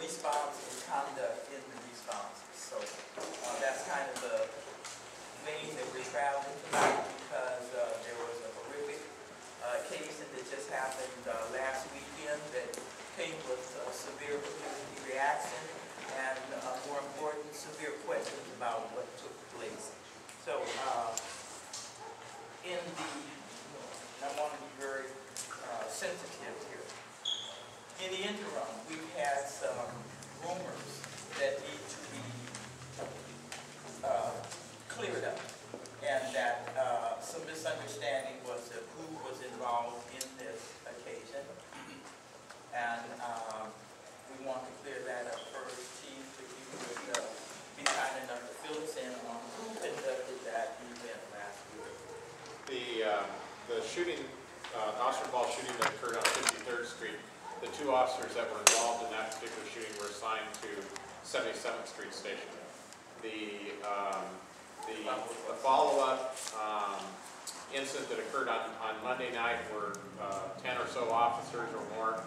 response and conduct in the responses. So that's kind of the vein that we're traveling tonight, because there was a horrific case that just happened last weekend that came with severe community reaction and, more important, severe questions about what took place. So I want to be very sensitive here. In the interim, we've had some rumors that need to be cleared up, and that some misunderstanding was of who was involved in this occasion. And we want to clear that up first. Chief, if you would be kind enough to fill us in on who conducted that event last week. The shooting, officer-involved shooting that occurred on 53rd Street, the two officers that were involved in that particular shooting were assigned to 77th Street Station. The follow-up incident that occurred on Monday night, where 10 or so officers or more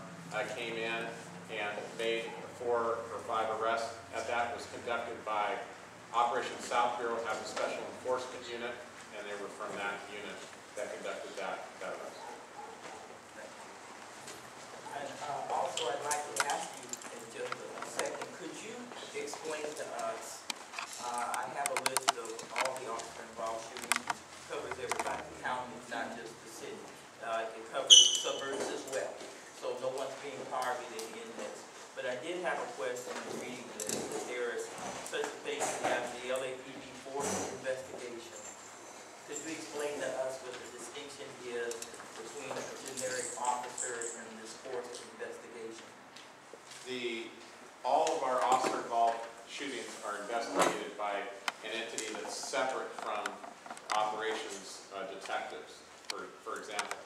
came in and made 4 or 5 arrests. That was conducted by Operation South Bureau, have a special enforcement unit, and they were from that unit that conducted that arrest. And also, I'd like to ask you in just a second, could you explain to us, I have a list of all the officer-involved shootings. It covers everybody, the county, not just the city. It covers suburbs as well, so no one's being targeted in this. But I did have a question in reading this, that there is such a thing as the LAPD force investigation. Could you explain to us what the distinction is between a generic officer and this force investigation? All of our officer-involved shootings are investigated by an entity that's separate from operations detectives. For example,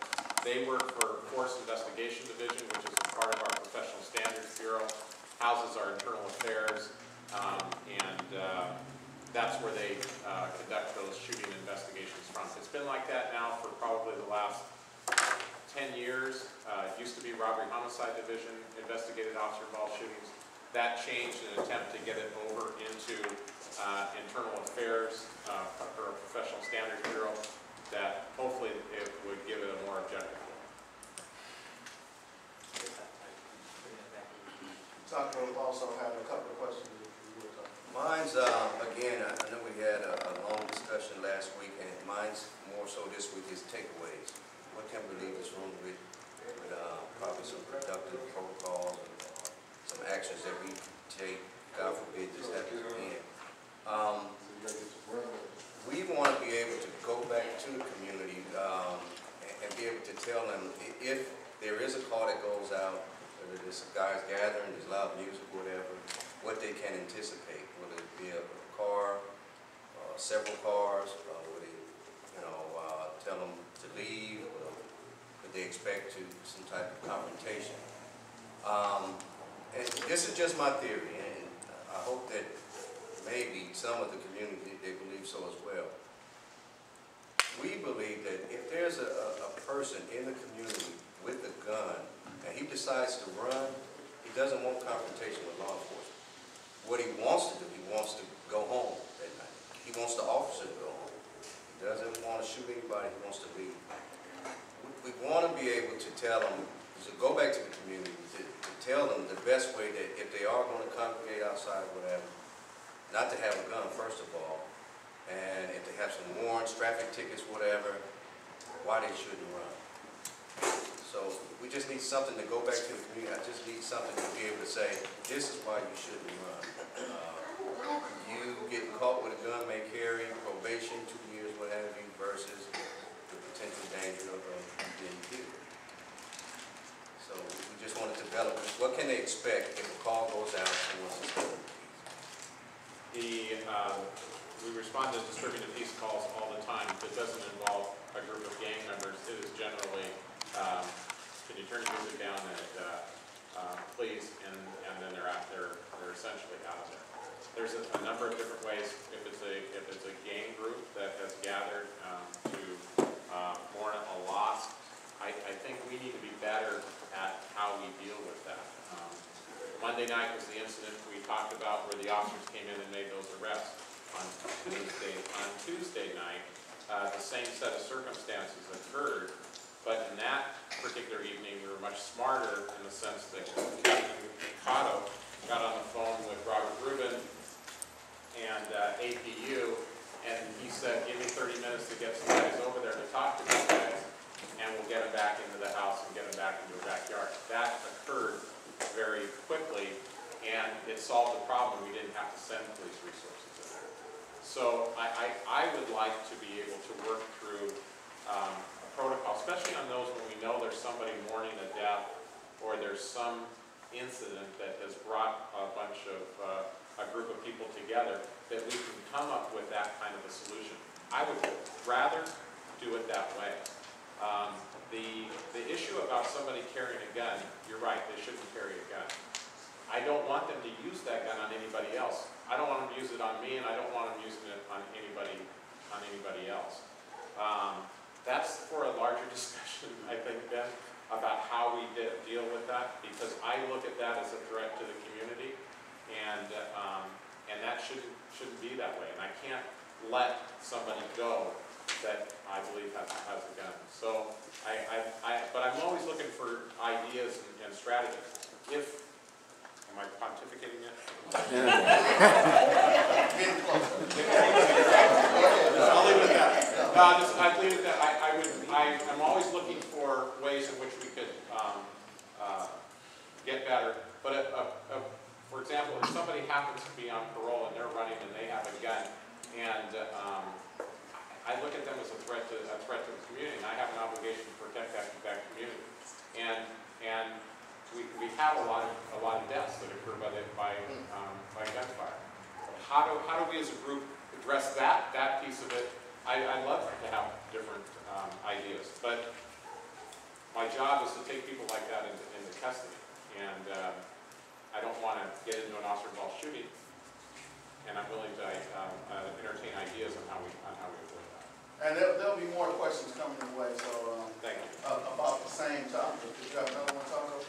they work for Force Investigation Division, which is a part of our Professional Standards Bureau, houses our internal affairs, and that's where they conduct those shooting investigations from. It's been like that now for probably the last 10 years. It used to be Robbery Homicide Division investigated officer-involved shootings. That changed in an attempt to get it over into internal affairs or Professional Standards Bureau, that hopefully it would give it a more objective look. Dr. also had a couple of questions. Mine's, again, I know we had a long discussion last week, and mine's more so this week is takeaways. What can we leave this room with probably some productive protocols and some actions that we take, God forbid this happens again. We want to be able to go back to the community and be able to tell them if there is a call that goes out, whether it's guys gathering, there's loud music, whatever, what they can anticipate, whether it be a car, several cars, would they, tell them to leave, could they expect some type of confrontation. And this is just my theory, and I hope that maybe some of the community, they believe so as well. We believe that if there's a person in the community with a gun and he decides to run, he doesn't want confrontation with law enforcement. What he wants to do, he wants to go home that night. He wants the officer to go home. He doesn't want to shoot anybody, he wants to leave. We want to be able to tell them, to go back to the community, to tell them the best way that if they are going to congregate outside, whatever, not to have a gun, first of all, and if they have some warrants, traffic tickets, whatever, why they shouldn't run. So we just need something to go back to the community. I just need something to be able to say, this is why you shouldn't run. You getting caught with a gun may carry probation, 2 years, what have you, versus the potential danger of being killed. So we just want to develop, what can they expect if a call goes out and wants to stop? We respond to distributed peace calls all the time. If it doesn't involve a group of gang members, it is generally, can you turn your music down, please, and then they're out there. They're essentially out of there. There's a number of different ways. If it's a gang group that has gathered to mourn a loss, I think we need to be better at how we deal with that. Monday Monday night was the incident we talked about where the officers came in and made those arrests. On Tuesday night, the same set of circumstances occurred, but in that particular evening, we were much smarter in the sense that Captain Cotto got on the phone with Robert Rubin and APU, and he said, give me 30 minutes to get some guys over there to talk to these guys, and we'll get them back into the house and get them back into the backyard. That occurred very quickly, and it solved the problem. We didn't have to send police resources in there. So I would like to be able to work through a protocol, especially on those when we know there's somebody mourning a death or there's some incident that has brought a bunch of a group of people together, that we can come up with that kind of a solution. I would rather do it that way. The issue about somebody carrying a gun, you're right, they shouldn't carry a gun. I don't want them to use that gun on anybody else. I don't want them to use it on me, and I don't want them using it on anybody else. That's for a larger discussion, I think, Ben, about how we deal with that, because I look at that as a threat to the community, and that shouldn't be that way. And I can't let somebody go that I believe has a gun. So but I'm always looking for ideas and strategies. Am I pontificating yet? I'll leave it at that. I'd leave it at that. I'm always looking for ways in which we could get better. But for example, if somebody happens to be on parole and they're running and they have a gun, and I look at them as a threat to the community, and I have an obligation to protect that community. And we have a lot of deaths that occur by gunfire. How do we as a group address that piece of it? I'd love to have different ideas, but my job is to take people like that into custody, and I don't want to get into an officer-involved shooting, and I'm willing to entertain ideas on how we avoid that. And there'll be more questions coming your way, so Thank you. about the same topic. Did you have another one, Taco?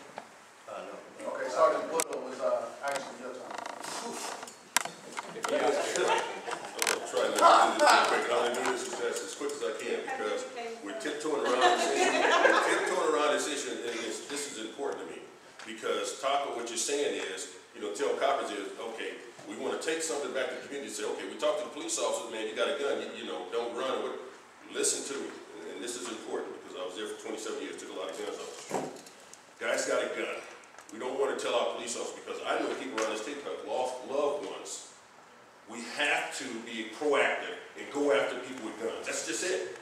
No. Okay, Sergeant Woodall was actually your turn. If you ask me a question. I'm going to try not to do this real quick, and I'll do this as quick as I can, because we're tiptoeing around this issue. And this is important to me, because Taco, what you're saying is, tell coppers is, okay, we want to take something back to the community and say, okay, we talked to the police officers, man, you got a gun, don't run. Listen to me, and this is important, because I was there for 27 years, took a lot of guns off the street. Guy's got a gun. We don't want to tell our police officers, because I know people around this state have lost loved ones. We have to be proactive and go after people with guns. That's just it.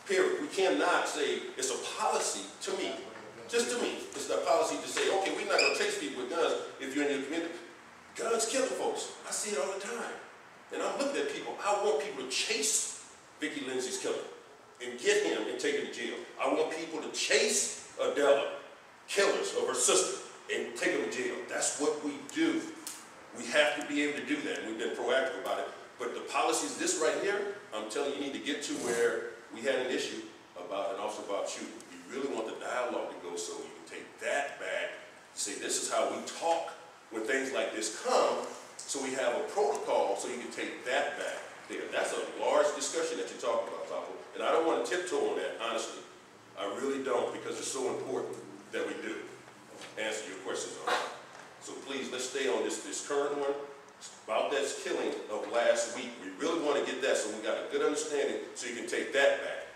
Period. We cannot say it's a policy to me. Just to me, it's a policy to say, okay, we're not going to chase people with guns if you're in your community. Guns killing folks. I see it all the time. And I'm looking at people. I want people to chase Vicki Lindsay's killer and get him and take him to jail. I want people to chase Adela, killers of her sister, and take them to jail. That's what we do. We have to be able to do that, and we've been proactive about it. But the policies, this right here, I'm telling you, you need to get to where we had an issue about an officer-involved shooting. You really want the dialogue to go so you can take that back, say this is how we talk when things like this come, so we have a protocol so you can take that back there. That's a large discussion that you're talking about, Taco, and I don't want to tiptoe on that, honestly. I really don't, because it's so important that we do answer your questions on it. So please, let's stay on this current one. About that killing of last week. We really want to get that, so we got a good understanding so you can take that back.